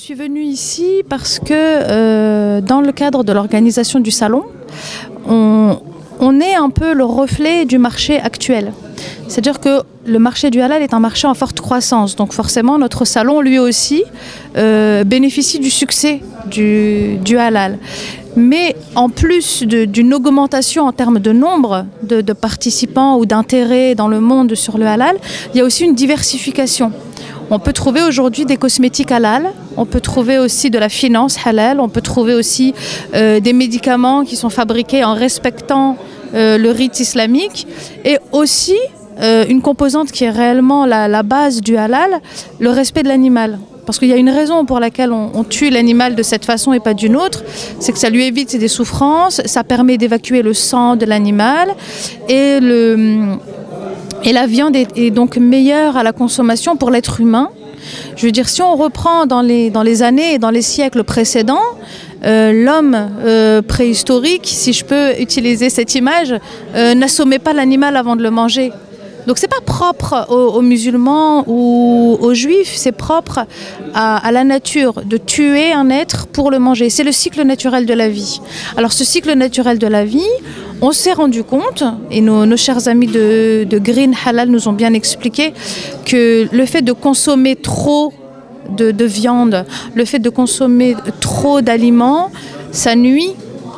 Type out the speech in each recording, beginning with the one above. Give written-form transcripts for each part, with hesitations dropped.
suis venue ici parce que dans le cadre de l'organisation du salon, on est un peu le reflet du marché actuel. C'est-à-dire que le marché du halal est un marché en forte croissance. Donc forcément, notre salon, lui aussi, bénéficie du succès du halal. Mais en plus d'une augmentation en termes de nombre de participants ou d'intérêt dans le monde sur le halal, il y a aussi une diversification. On peut trouver aujourd'hui des cosmétiques halal, on peut trouver aussi de la finance halal, on peut trouver aussi des médicaments qui sont fabriqués en respectant le rite islamique, et aussi une composante qui est réellement la base du halal, le respect de l'animal. Parce qu'il y a une raison pour laquelle on tue l'animal de cette façon et pas d'une autre, c'est que ça lui évite des souffrances, ça permet d'évacuer le sang de l'animal, et la viande est donc meilleure à la consommation pour l'être humain. Je veux dire, si on reprend dans les années et dans les siècles précédents, l'homme préhistorique, si je peux utiliser cette image, n'assommait pas l'animal avant de le manger. Donc c'est pas propre aux musulmans ou aux juifs, c'est propre à la nature de tuer un être pour le manger. C'est le cycle naturel de la vie. Alors ce cycle naturel de la vie, on s'est rendu compte, et nos chers amis de Green Halal nous ont bien expliqué, que le fait de consommer trop de viande, le fait de consommer trop d'aliments, ça nuit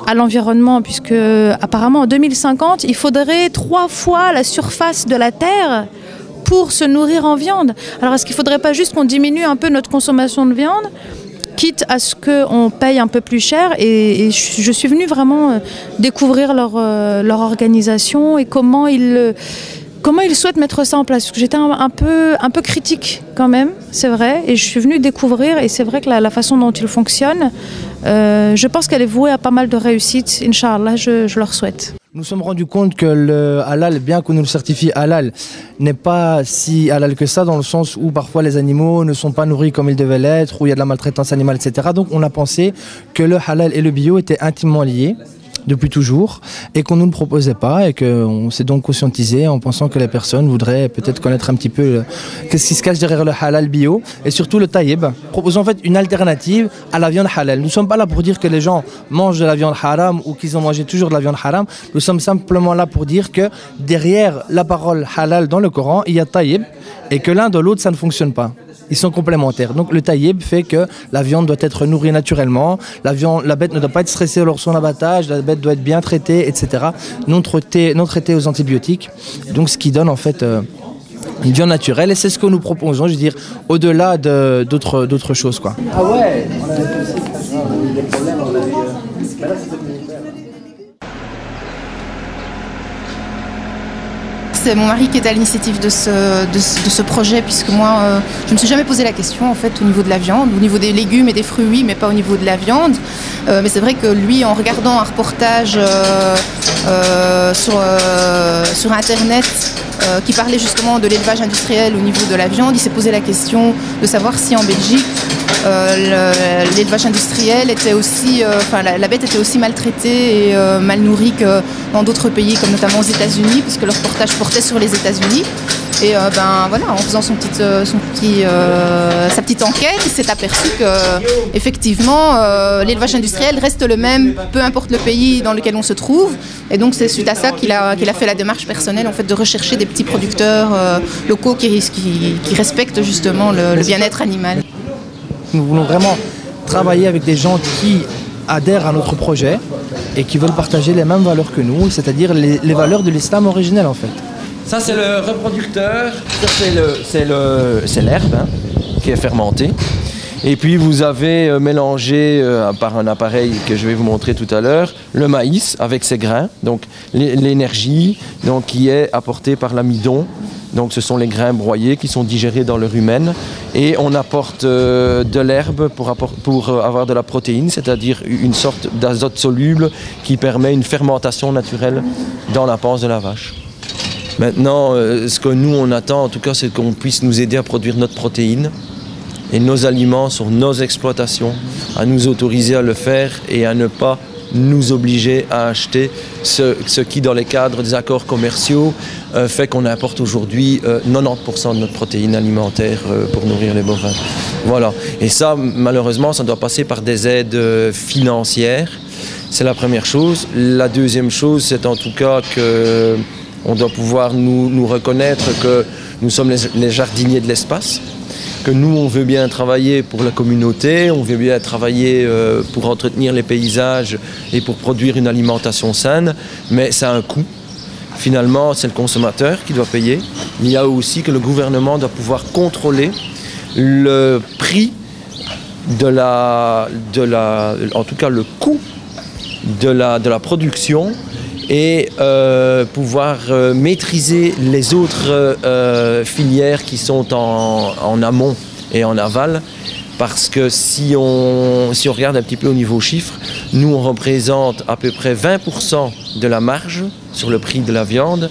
à l'environnement, puisque apparemment en 2050, il faudrait 3 fois la surface de la Terre pour se nourrir en viande. Alors est-ce qu'il ne faudrait pas juste qu'on diminue un peu notre consommation de viande, quitte à ce qu'on paye un peu plus cher? Et je suis venue vraiment découvrir leur organisation et comment ils souhaitent mettre ça en place. Parce que j'étais un peu critique quand même, c'est vrai, et je suis venue découvrir, et c'est vrai que la façon dont ils fonctionnent, je pense qu'elle est vouée à pas mal de réussite. Inch'Allah, je leur souhaite. Nous sommes rendus compte que le halal, bien qu'on nous le certifie halal, n'est pas si halal que ça, dans le sens où parfois les animaux ne sont pas nourris comme ils devaient l'être, où il y a de la maltraitance animale, etc. Donc on a pensé que le halal et le bio étaient intimement liés depuis toujours, et qu'on ne nous le proposait pas, et qu'on s'est donc conscientisé en pensant que les personnes voudraient peut-être connaître un petit peu qu'est-ce qui se cache derrière le halal bio, et surtout le taïeb, proposant en fait une alternative à la viande halal. Nous ne sommes pas là pour dire que les gens mangent de la viande haram ou qu'ils ont mangé toujours de la viande haram, nous sommes simplement là pour dire que derrière la parole halal dans le Coran, il y a taïeb, et que l'un de l'autre ça ne fonctionne pas. Ils sont complémentaires. Donc le taïeb fait que la viande doit être nourrie naturellement, la bête ne doit pas être stressée lors de son abattage, la bête doit être bien traitée, etc. Non traitée aux antibiotiques. Donc ce qui donne en fait une viande naturelle, et c'est ce que nous proposons, je veux dire, au-delà d'autres choses, quoi. Ah ouais, on avait aussi des problèmes, on avait... Mais là, c'était... C'est mon mari qui est à l'initiative de ce projet, puisque moi, je ne me suis jamais posé la question en fait au niveau de la viande, au niveau des légumes et des fruits, oui, mais pas au niveau de la viande. Mais c'est vrai que lui, en regardant un reportage sur Internet qui parlait justement de l'élevage industriel au niveau de la viande, il s'est posé la question de savoir si en Belgique, l'élevage industriel était aussi, la bête était aussi maltraitée et mal nourrie que dans d'autres pays, comme notamment aux États-Unis, puisque le reportage portait sur les États-Unis. Et voilà, en faisant sa petite enquête, il s'est aperçu que effectivement l'élevage industriel reste le même, peu importe le pays dans lequel on se trouve. Et donc c'est suite à ça qu'il a fait la démarche personnelle en fait de rechercher des petits producteurs locaux qui respectent justement le bien-être animal. Nous voulons vraiment travailler avec des gens qui adhèrent à notre projet et qui veulent partager les mêmes valeurs que nous, c'est-à-dire les valeurs de l'islam originel en fait. Ça c'est le reproducteur, ça c'est l'herbe hein, qui est fermentée. Et puis vous avez mélangé par un appareil que je vais vous montrer tout à l'heure, le maïs avec ses grains, donc l'énergie donc, qui est apportée par l'amidon. Donc ce sont les grains broyés qui sont digérés dans le rumen. Et on apporte de l'herbe pour avoir de la protéine, c'est-à-dire une sorte d'azote soluble qui permet une fermentation naturelle dans la panse de la vache. Maintenant, ce que nous on attend en tout cas, c'est qu'on puisse nous aider à produire notre protéine et nos aliments sur nos exploitations, à nous autoriser à le faire et à ne pas nous obliger à acheter ce qui, dans les cadres des accords commerciaux, fait qu'on importe aujourd'hui 90% de notre protéine alimentaire pour nourrir les bovins. Voilà. Et ça, malheureusement, ça doit passer par des aides financières. C'est la première chose. La deuxième chose, c'est en tout cas qu'on doit pouvoir nous reconnaître que nous sommes les jardiniers de l'espace, que nous, on veut bien travailler pour la communauté, on veut bien travailler pour entretenir les paysages et pour produire une alimentation saine, mais ça a un coût. Finalement, c'est le consommateur qui doit payer. Il y a aussi que le gouvernement doit pouvoir contrôler le prix en tout cas le coût de la production et pouvoir maîtriser les autres filières qui sont en amont et en aval. Parce que si on regarde un petit peu au niveau chiffre, nous on représente à peu près 20% de la marge sur le prix de la viande,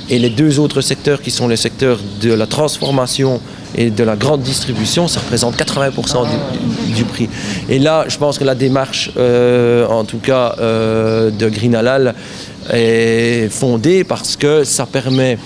et les deux autres secteurs qui sont les secteurs de la transformation et de la grande distribution, ça représente 80% du prix. Et là, je pense que la démarche, en tout cas de Green Halal, est fondée parce que ça permet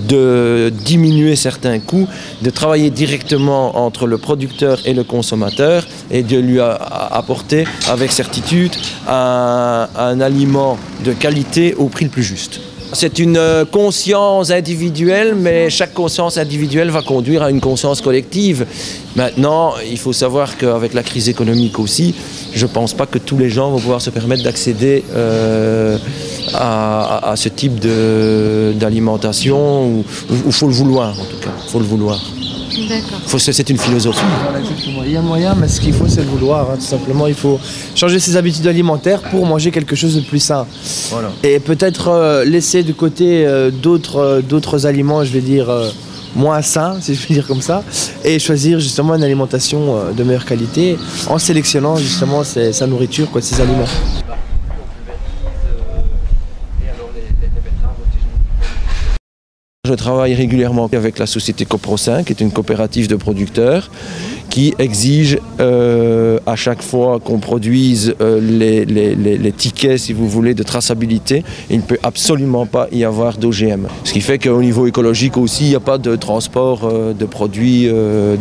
de diminuer certains coûts, de travailler directement entre le producteur et le consommateur et de lui apporter avec certitude un aliment de qualité au prix le plus juste. C'est une conscience individuelle, mais chaque conscience individuelle va conduire à une conscience collective. Maintenant, il faut savoir qu'avec la crise économique aussi, je ne pense pas que tous les gens vont pouvoir se permettre d'accéder à ce type d'alimentation, où il faut le vouloir en tout cas, il faut le vouloir. D'accord. C'est une philosophie. Il y a moyen, mais ce qu'il faut, c'est le vouloir. Tout simplement, il faut changer ses habitudes alimentaires pour manger quelque chose de plus sain. Voilà. Et peut-être laisser de côté d'autres aliments, je vais dire, moins sains, si je peux dire comme ça, et choisir justement une alimentation de meilleure qualité en sélectionnant justement sa nourriture, ses aliments. Je travaille régulièrement avec la société Coprosin, qui est une coopérative de producteurs, qui exige à chaque fois qu'on produise les tickets, si vous voulez, de traçabilité. Il ne peut absolument pas y avoir d'OGM. Ce qui fait qu'au niveau écologique aussi, il n'y a pas de transport de produits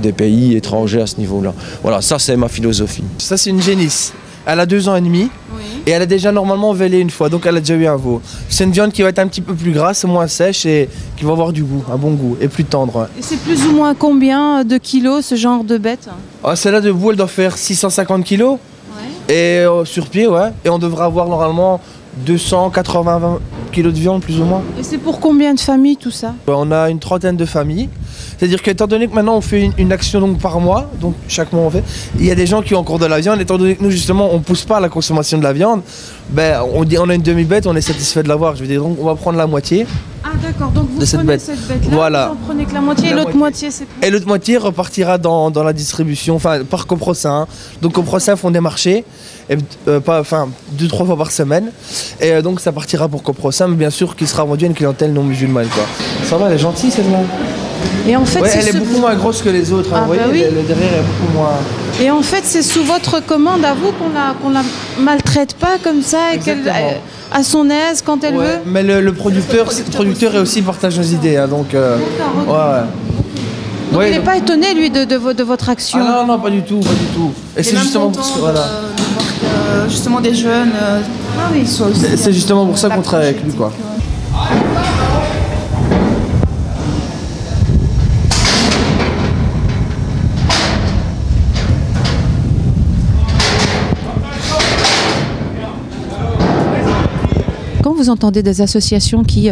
des pays étrangers à ce niveau-là. Voilà, ça c'est ma philosophie. Ça c'est une génisse. Elle a 2 ans et demi. Oui. Et elle a déjà normalement vélé une fois, donc elle a déjà eu un veau. C'est une viande qui va être un petit peu plus grasse, moins sèche et qui va avoir du goût, un bon goût et plus tendre. Et c'est plus ou moins combien de kilos ce genre de bête? Celle-là debout, elle doit faire 650 kilos. Ouais. Et sur pied, ouais. Et on devrait avoir normalement 280 kilos de viande plus ou moins. Et c'est pour combien de familles tout ça? On a une 30aine de familles. C'est-à-dire qu'étant donné que maintenant on fait une action donc par mois, donc chaque mois on fait, il y a des gens qui ont encore de la viande, étant donné que nous justement on ne pousse pas à la consommation de la viande, on a une demi-bête, on est satisfait de l'avoir. Je veux dire, donc on va prendre la moitié. Ah d'accord, donc vous prenez cette bête-là, voilà. Vous en prenez que la moitié et l'autre moitié c'est quoi? Et l'autre moitié repartira dans la distribution, enfin par Coprosin. Donc Coprosin font des marchés, 2-3 fois par semaine. Et donc ça partira pour Coprosin, mais bien sûr qu'il sera vendu à une clientèle non musulmane. Ça va, elle est gentille celle-là. Et en fait, elle est beaucoup moins grosse que les autres. Vous voyez, oui. Le derrière est beaucoup moins. Et en fait, c'est sous votre commande à vous qu'on la maltraite pas comme ça et qu'elle à son aise quand elle veut. Mais le producteur est aussi partage nos idées, hein, donc. Donc il n'est pas étonné lui de votre action. Ah non, pas du tout. Et c'est justement pour ça, voilà. Justement des jeunes. C'est justement pour ça qu'on travaille avec lui, quoi. Quand vous entendez des associations qui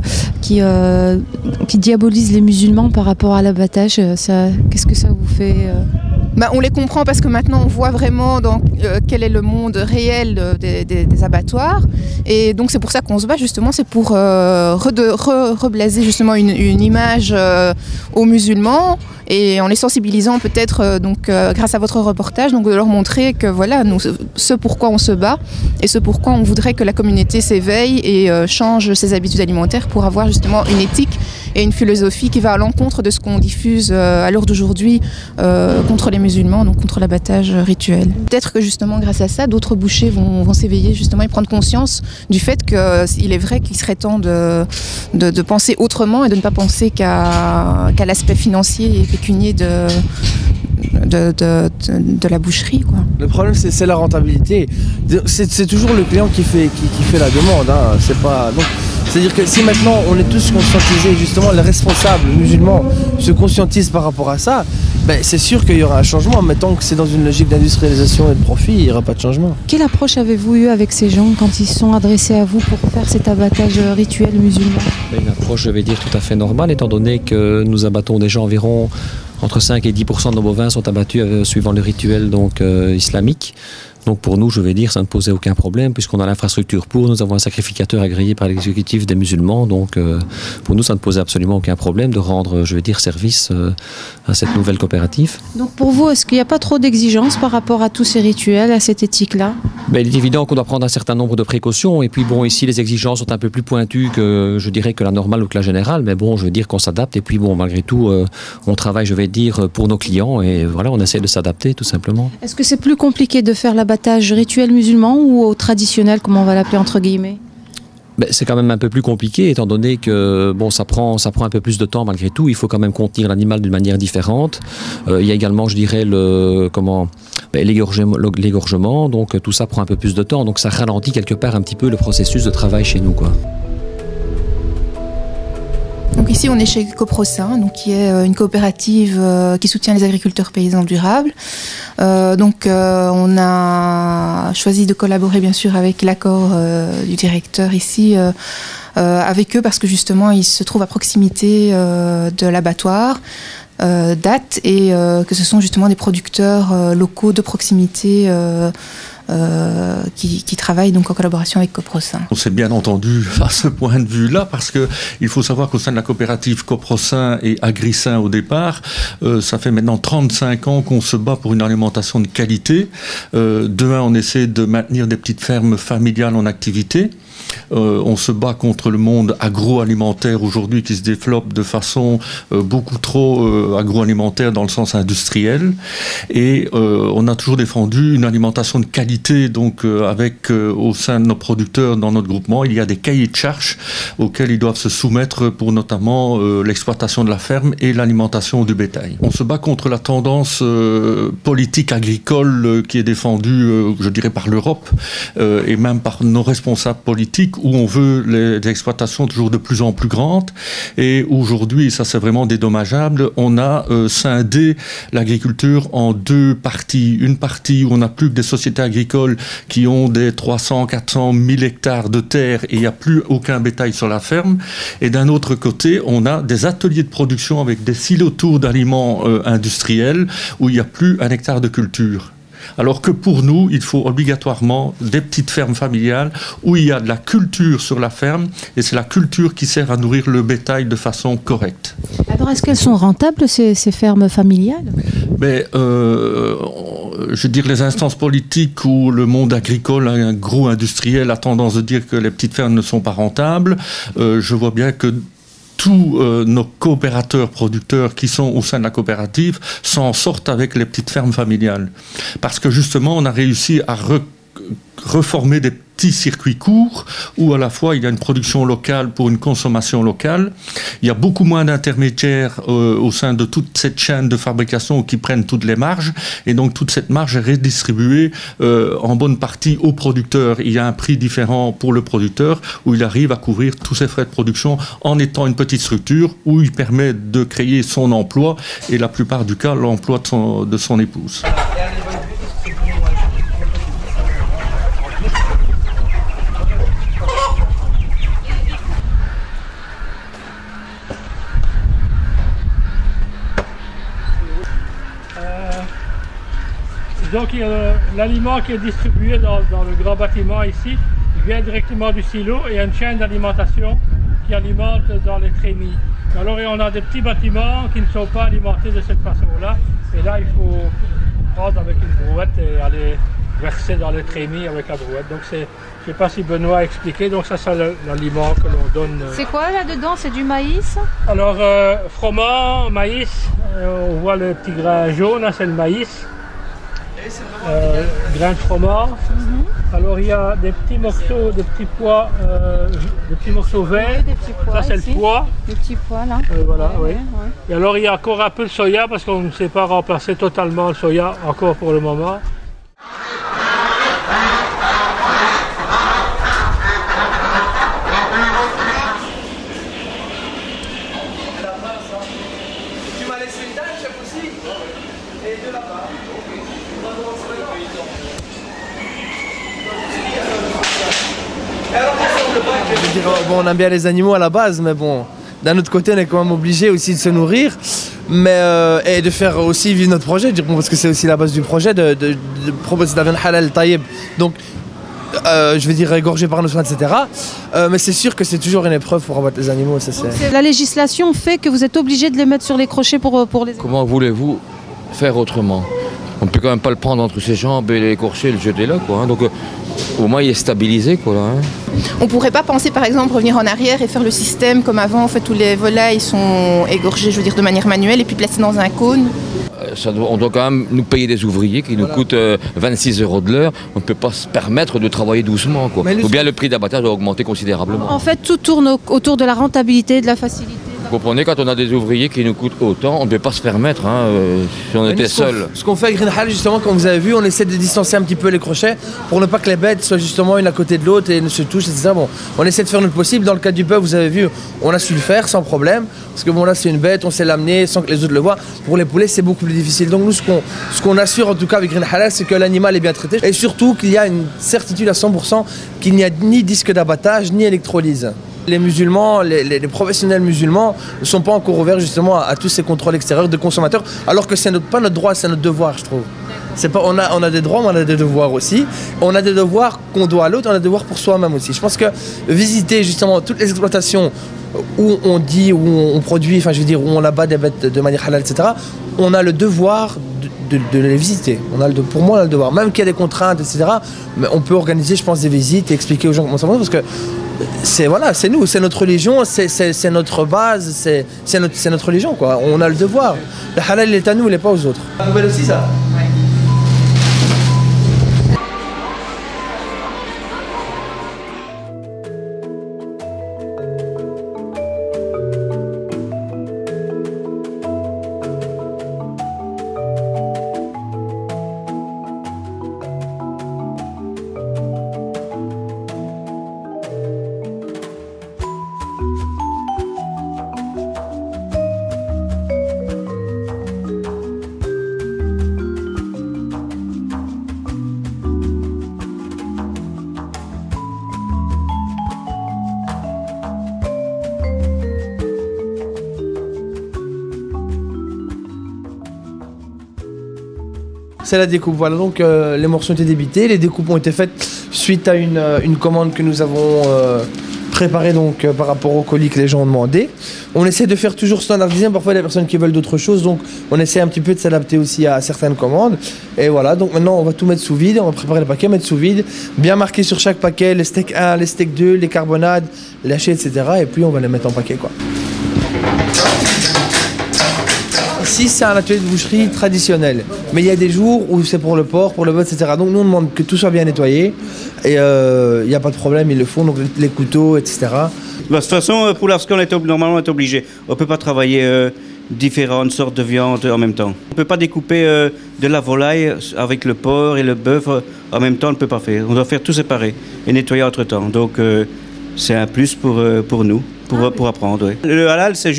diabolisent les musulmans par rapport à l'abattage, qu'est-ce que ça vous fait On les comprend parce que maintenant on voit vraiment quel est le monde réel des abattoirs, et donc c'est pour ça qu'on se bat justement, c'est pour reblaser justement une image aux musulmans, et en les sensibilisant peut-être grâce à votre reportage, donc de leur montrer que voilà, ce pourquoi on se bat et ce pourquoi on voudrait que la communauté s'éveille et change ses habitudes alimentaires pour avoir justement une éthique et une philosophie qui va à l'encontre de ce qu'on diffuse à l'heure d'aujourd'hui contre les musulmans, donc contre l'abattage rituel. Peut-être que justement grâce à ça, d'autres bouchers vont s'éveiller justement et prendre conscience du fait qu'il est vrai qu'il serait temps de penser autrement et de ne pas penser qu'à l'aspect financier et pécunier de la boucherie, quoi. Le problème, c'est la rentabilité. C'est toujours le client qui fait la demande. Hein. C'est-à-dire que si maintenant on est tous conscientisés, justement les responsables musulmans se conscientisent par rapport à ça, ben, c'est sûr qu'il y aura un changement. Mais tant que c'est dans une logique d'industrialisation et de profit, il n'y aura pas de changement. Quelle approche avez-vous eue avec ces gens quand ils se sont adressés à vous pour faire cet abattage rituel musulman? Une approche, je vais dire, tout à fait normale, étant donné que nous abattons déjà environ entre 5 et 10% de nos bovins sont abattus suivant le rituel islamique. Donc pour nous, je vais dire, ça ne posait aucun problème puisqu'on a l'infrastructure pour. Nous avons un sacrificateur agréé par l'exécutif des musulmans. Donc pour nous, ça ne posait absolument aucun problème de rendre, je vais dire, service à cette nouvelle coopérative. Donc pour vous, est-ce qu'il n'y a pas trop d'exigences par rapport à tous ces rituels, à cette éthique-là? Ben, il est évident qu'on doit prendre un certain nombre de précautions. Et puis bon, ici, les exigences sont un peu plus pointues que, je dirais, que la normale ou que la générale. Mais bon, je veux dire qu'on s'adapte. Et puis bon, malgré tout, on travaille, je vais dire, pour nos clients. Et voilà, on essaie de s'adapter, tout simplement. Est-ce que c'est plus compliqué de faire l'abattage rituel musulman ou au traditionnel, comme on va l'appeler entre guillemets? C'est quand même un peu plus compliqué étant donné que bon, ça prend un peu plus de temps malgré tout. Il faut quand même contenir l'animal d'une manière différente. Il y a également, je dirais, l'égorgement. Donc tout ça prend un peu plus de temps. Donc ça ralentit quelque part un petit peu le processus de travail chez nous, quoi. Donc ici, on est chez Coprosin, donc qui est une coopérative qui soutient les agriculteurs paysans durables. On a choisi de collaborer bien sûr avec l'accord du directeur ici avec eux parce que justement, ils se trouvent à proximité de l'abattoir. Date et que ce sont justement des producteurs locaux de proximité qui travaillent donc en collaboration avec Coprosin. On s'est bien entendu à ce point de vue-là parce que il faut savoir qu'au sein de la coopérative Coprosin et Agrisin au départ, ça fait maintenant 35 ans qu'on se bat pour une alimentation de qualité. De un, on essaie de maintenir des petites fermes familiales en activité. On se bat contre le monde agroalimentaire aujourd'hui qui se développe de façon beaucoup trop agroalimentaire dans le sens industriel et on a toujours défendu une alimentation de qualité donc avec au sein de nos producteurs dans notre groupement il y a des cahiers de charges auxquels ils doivent se soumettre pour notamment l'exploitation de la ferme et l'alimentation du bétail. On se bat contre la tendance politique agricole qui est défendue je dirais par l'Europe et même par nos responsables politiques où on veut les exploitations toujours de plus en plus grandes et aujourd'hui, ça c'est vraiment dédommageable, on a scindé l'agriculture en deux parties. Une partie où on n'a plus que des sociétés agricoles qui ont des 300, 400, 1000 hectares de terre et il n'y a plus aucun bétail sur la ferme et d'un autre côté, on a des ateliers de production avec des silos-tours d'aliments industriels où il n'y a plus un hectare de culture. Alors que pour nous, il faut obligatoirement des petites fermes familiales où il y a de la culture sur la ferme et c'est la culture qui sert à nourrir le bétail de façon correcte. Alors est-ce qu'elles sont rentables ces fermes familiales? Je veux dire, les instances politiques ou le monde agricole, un gros industriel a tendance à dire que les petites fermes ne sont pas rentables. Je vois bien que tous nos coopérateurs producteurs qui sont au sein de la coopérative s'en sortent avec les petites fermes familiales. Parce que justement, on a réussi à reformer des petits circuits courts où à la fois il y a une production locale pour une consommation locale. Il y a beaucoup moins d'intermédiaires au sein de toute cette chaîne de fabrication qui prennent toutes les marges et donc toute cette marge est redistribuée en bonne partie aux producteurs. Il y a un prix différent pour le producteur où il arrive à couvrir tous ses frais de production en étant une petite structure où il permet de créer son emploi et la plupart du cas l'emploi de son épouse. Donc l'aliment qui est distribué dans le grand bâtiment ici, il vient directement du silo et il y a une chaîne d'alimentation qui alimente dans les trémies. Alors on a des petits bâtiments qui ne sont pas alimentés de cette façon-là et là il faut prendre avec une brouette et aller verser dans les trémies avec la brouette. Donc je ne sais pas si Benoît a expliqué, donc ça c'est l'aliment que l'on donne. C'est quoi là-dedans? C'est du maïs? Alors froment, maïs, on voit le petit grain jaune, c'est le maïs. grains de fromage. Alors il y a des petits morceaux, des petits pois, des petits morceaux verts. Des petits pois, ça c'est ici. le pois. Des petits pois là. Voilà, oui. Ouais. Et alors il y a encore un peu de soya parce qu'on ne sait pas remplacer totalement le soya encore pour le moment. Je veux dire, bon, on aime bien les animaux à la base, mais bon, d'un autre côté, on est quand même obligé aussi de se nourrir, mais et de faire aussi vivre notre projet, parce que c'est aussi la base du projet de proposer de la viande halal taïeb. Donc, je veux dire égorgé par nos soins, etc. Mais c'est sûr que c'est toujours une épreuve pour abattre les animaux. Ça, La législation fait que vous êtes obligé de les mettre sur les crochets pour les... Comment voulez-vous faire autrement? On ne peut quand même pas le prendre entre ses jambes et l'écorcher et le jeter là, quoi. Hein. Donc au moins il est stabilisé, quoi. Là, hein. On ne pourrait pas penser par exemple revenir en arrière et faire le système comme avant, en fait, où les volailles sont égorgées, je veux dire, de manière manuelle et puis placées dans un cône. On doit quand même nous payer des ouvriers qui nous coûtent 26 € de l'heure. On ne peut pas se permettre de travailler doucement, quoi. Ou bien le prix d'abattage doit augmenter considérablement. En fait, tout tourne autour de la rentabilité, de la facilité. Vous comprenez, quand on a des ouvriers qui nous coûtent autant, on ne peut pas se permettre, hein, si on était seul. Ce qu'on fait avec Green Halal, justement, comme vous avez vu, on essaie de distancer un petit peu les crochets pour ne pas que les bêtes soient justement une à côté de l'autre et ne se touchent, etc. Bon, on essaie de faire notre possible. Dans le cas du bœuf, vous avez vu, on a su le faire sans problème. Parce que bon, là, c'est une bête, on sait l'amener sans que les autres le voient. Pour les poulets, c'est beaucoup plus difficile. Donc nous, ce qu'on assure en tout cas avec Green Halal, c'est que l'animal est bien traité et surtout qu'il y a une certitude à 100% qu'il n'y a ni disque d'abattage ni électrolyse. Les musulmans, les professionnels musulmans ne sont pas encore ouverts justement à tous ces contrôles extérieurs de consommateurs, alors que c'est pas notre droit, c'est notre devoir, je trouve. C'est pas, on a des droits, mais on a des devoirs aussi. On a des devoirs qu'on doit à l'autre, on a des devoirs pour soi-même aussi. Je pense que visiter justement toutes les exploitations où on dit, où on produit, enfin je veux dire, où on abat des bêtes de manière halal, etc., on a le devoir de les visiter. Pour moi, on a le devoir. Même qu'il y a des contraintes, etc., mais on peut organiser, je pense, des visites et expliquer aux gens comment ça va, parce que c'est nous, c'est notre religion, c'est notre base, c'est notre religion, quoi. On a le devoir. Le halal, il est à nous, il n'est pas aux autres. La nouvelle aussi, ça. C'est la découpe, voilà, donc les morceaux ont été débités, les découpes ont été faites suite à une commande que nous avons préparée donc, par rapport au colis que les gens ont demandé. On essaie de faire toujours standardisé, parfois il y a des personnes qui veulent d'autres choses, donc on essaie un petit peu de s'adapter aussi à certaines commandes. Et voilà, donc maintenant on va tout mettre sous vide, on va préparer le paquet, mettre sous vide, bien marquer sur chaque paquet les steaks 1, les steaks 2, les carbonades, les hachés, etc. Et puis on va les mettre en paquet, quoi. Ici, c'est un atelier de boucherie traditionnel. Mais il y a des jours où c'est pour le porc, pour le bœuf, etc. Donc nous, on demande que tout soit bien nettoyé. Et il n'y a pas de problème, ils le font, donc les couteaux, etc. De toute façon, pour lorsqu'on est normalement on est obligé. On ne peut pas travailler différentes sortes de viande en même temps. On ne peut pas découper de la volaille avec le porc et le bœuf en même temps, on ne peut pas faire. On doit faire tout séparé et nettoyer entre-temps. Donc c'est un plus pour nous. Pour apprendre, oui. Le halal, c'est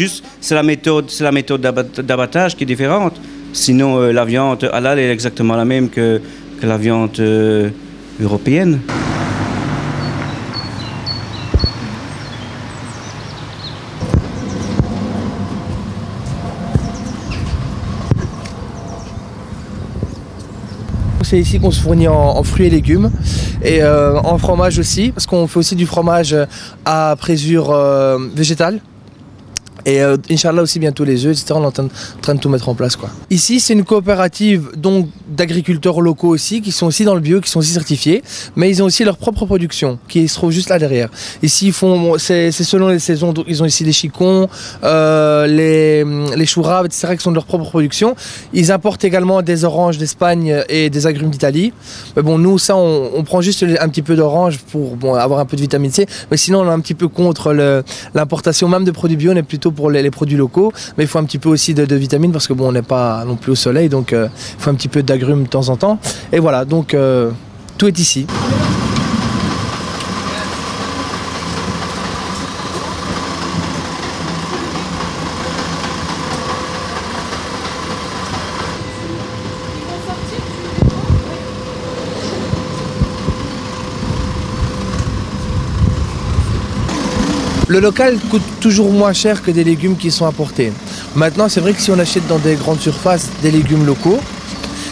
la méthode d'abattage qui est différente. Sinon, la viande halal est exactement la même que la viande européenne. C'est ici qu'on se fournit en fruits et légumes et en fromage aussi, parce qu'on fait aussi du fromage à présure végétale. Et Inch'Allah aussi bientôt les œufs, etc. On est en train de tout mettre en place, quoi. Ici, c'est une coopérative donc d'agriculteurs locaux aussi, qui sont aussi dans le bio, qui sont aussi certifiés, mais ils ont aussi leur propre production, qui se trouve juste là derrière. Ici, ils font, c'est selon les saisons, donc ils ont ici les chicons, les choux-raves, etc., qui sont de leur propre production. Ils importent également des oranges d'Espagne et des agrumes d'Italie. Mais bon, nous, ça, on prend juste un petit peu d'orange pour avoir un peu de vitamine C, mais sinon, on est un petit peu contre l'importation même de produits bio, on est plutôt pour les produits locaux, mais il faut un petit peu aussi de vitamines parce que bon, on n'est pas non plus au soleil, donc il faut un petit peu d'agrumes de temps en temps. Et voilà, donc tout est ici. Le local coûte toujours moins cher que des légumes qui sont importés. Maintenant, c'est vrai que si on achète dans des grandes surfaces des légumes locaux,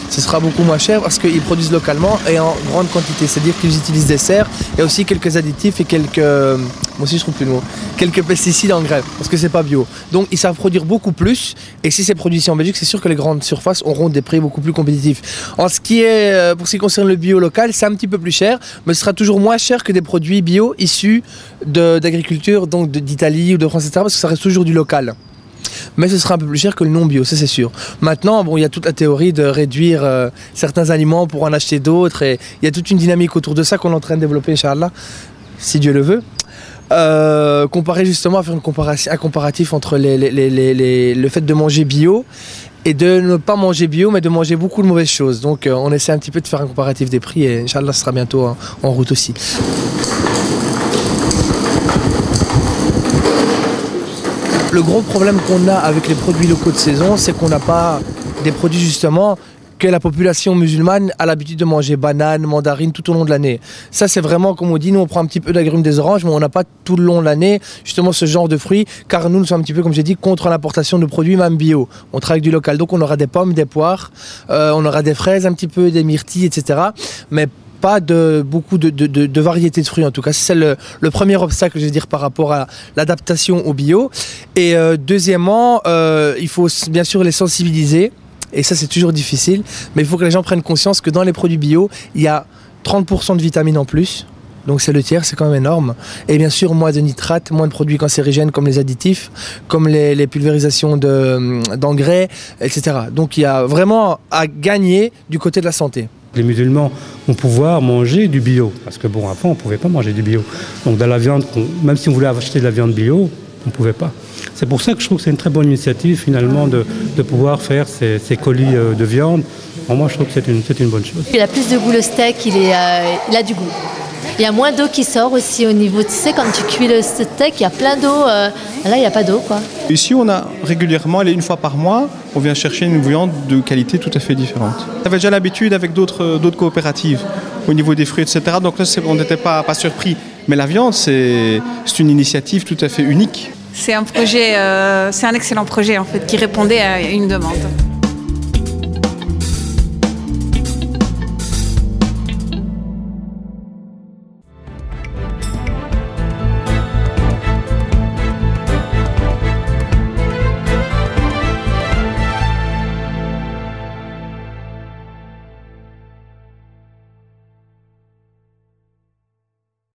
ce sera beaucoup moins cher parce qu'ils produisent localement et en grande quantité. C'est-à-dire qu'ils utilisent des serres et aussi quelques additifs et quelques... moi aussi je trouve plus le mot. Quelques pesticides en engrais parce que c'est pas bio. Donc ils savent produire beaucoup plus et si c'est produit ici en Belgique, c'est sûr que les grandes surfaces auront des prix beaucoup plus compétitifs. En ce qui est, pour ce qui concerne le bio local, c'est un petit peu plus cher, mais ce sera toujours moins cher que des produits bio issus d'agriculture, donc d'Italie ou de France, etc. parce que ça reste toujours du local. Mais ce sera un peu plus cher que le non bio, ça c'est sûr. Maintenant, bon, il y a toute la théorie de réduire certains aliments pour en acheter d'autres et il y a toute une dynamique autour de ça qu'on est en train de développer, Inch'Allah, si Dieu le veut. Comparer justement à faire un comparatif entre le fait de manger bio et de ne pas manger bio mais de manger beaucoup de mauvaises choses. Donc on essaie un petit peu de faire un comparatif des prix et Inch'Allah ce sera bientôt en route aussi. Le gros problème qu'on a avec les produits locaux de saison, c'est qu'on n'a pas des produits justement que la population musulmane a l'habitude de manger, bananes, mandarines tout au long de l'année. Ça c'est vraiment, comme on dit, nous on prend un petit peu d'agrumes, des oranges, mais on n'a pas tout le long de l'année justement ce genre de fruits, car nous sommes un petit peu, comme j'ai dit, contre l'importation de produits même bio. On travaille avec du local, donc on aura des pommes, des poires, on aura des fraises un petit peu, des myrtilles, etc. Mais pas beaucoup de variétés de fruits en tout cas. C'est le premier obstacle, je veux dire, par rapport à l'adaptation au bio. Et deuxièmement, il faut bien sûr les sensibiliser. Et ça, c'est toujours difficile. Mais il faut que les gens prennent conscience que dans les produits bio, il y a 30% de vitamines en plus. Donc c'est le tiers, c'est quand même énorme. Et bien sûr, moins de nitrates, moins de produits cancérigènes comme les additifs, comme les pulvérisations d'engrais, etc. Donc il y a vraiment à gagner du côté de la santé. Les musulmans vont pouvoir manger du bio, parce que bon, avant on ne pouvait pas manger du bio. Donc dans la viande, même si on voulait acheter de la viande bio, on ne pouvait pas. C'est pour ça que je trouve que c'est une très bonne initiative finalement de pouvoir faire ces colis de viande. Bon, moi je trouve que c'est une bonne chose. Il a plus de goût le steak, il a du goût. Il y a moins d'eau qui sort aussi au niveau, tu sais, quand tu cuis le steak, il y a plein d'eau. Là, il n'y a pas d'eau, quoi. Ici, on a régulièrement, une fois par mois, on vient chercher une viande de qualité tout à fait différente. On avait déjà l'habitude avec d'autres coopératives au niveau des fruits, etc. Donc là, on n'était pas surpris. Mais la viande, c'est une initiative tout à fait unique. C'est un projet, c'est un excellent projet en fait, qui répondait à une demande.